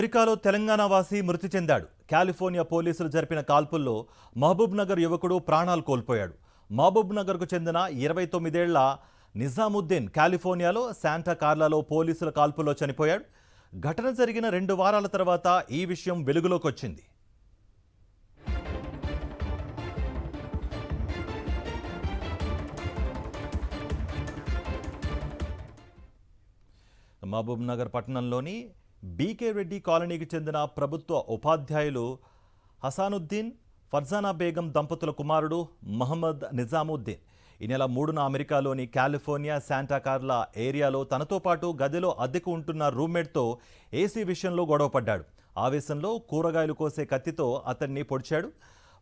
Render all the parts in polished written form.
అమెరికాలో తెలంగాణ వాసి మృతి చెందాడు. కాలిఫోర్నియా పోలీసులు జరిపిన కాల్పుల్లో మహబూబ్ నగర్ యువకుడు ప్రాణాలు కోల్పోయాడు. మహబూబ్ నగర్కు చెందిన 29 ఏళ్ల నిజాముద్దీన్ కాలిఫోర్నియాలో శాంటా కార్లాలో పోలీసుల కాల్పుల్లో చనిపోయాడు. ఘటన జరిగిన 2 వారాల తర్వాత ఈ విషయం వెలుగులోకి వచ్చింది. మహబూబ్ నగర్ పట్టణంలోని బీకే రెడ్డి కాలనీకి చెందిన ప్రభుత్వ ఉపాధ్యాయులు హసానుద్దీన్, ఫర్జానా బేగం దంపతుల కుమారుడు మహమ్మద్ నిజాముద్దీన్ ఈ నెల 3న అమెరికాలోని కాలిఫోర్నియా శాంటా కార్లా ఏరియాలో తనతో పాటు గదిలో అద్దెకు ఉంటున్న రూమ్మేట్తో ఏసీ విషయంలో గొడవపడ్డాడు. ఆవేశంలో కూరగాయలు కోసే కత్తితో అతన్ని పొడిచాడు.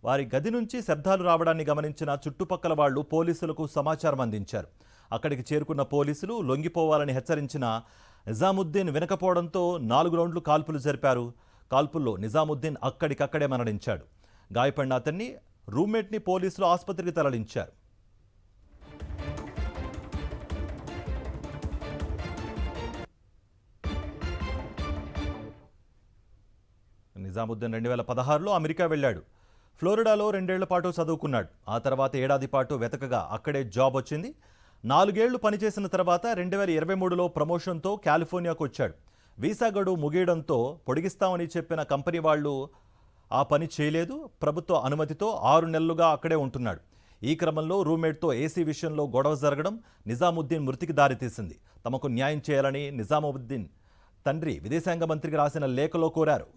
వారి గది నుంచి శబ్దాలు రావడాన్ని గమనించిన చుట్టుపక్కల వాళ్లు పోలీసులకు సమాచారం అందించారు. అక్కడికి చేరుకున్న పోలీసులు లొంగిపోవాలని హెచ్చరించిన నిజాముద్దీన్ వినకపోవడంతో 4 రౌండ్లు కాల్పులు జరిపారు. కాల్పుల్లో నిజాముద్దీన్ అక్కడికక్కడే మరణించాడు. గాయపడిన అతన్ని రూమ్మేట్ని పోలీసులు ఆసుపత్రికి తరలించారు. నిజాముద్దీన్ 2016లో అమెరికా వెళ్ళాడు. ఫ్లోరిడాలో 2 ఏళ్ల పాటు చదువుకున్నాడు. ఆ తర్వాత ఏడాది పాటు వెతకగా అక్కడే జాబ్ వచ్చింది. 4 ఏళ్లు పనిచేసిన తర్వాత 2023లో ప్రమోషన్తో కాలిఫోర్నియాకు వచ్చాడు. వీసా గడువు ముగియడంతో పొడిగిస్తామని చెప్పిన కంపెనీ వాళ్ళు ఆ పని చేయలేదు. ప్రభుత్వ అనుమతితో 6 నెలలుగా అక్కడే ఉంటున్నాడు. ఈ క్రమంలో రూమ్మేట్తో ఏసీ విషయంలో గొడవ జరగడం నిజాముద్దీన్ మృతికి దారితీసింది. తమకు న్యాయం చేయాలని నిజాముద్దీన్ తండ్రి విదేశాంగ మంత్రికి రాసిన లేఖలో కోరారు.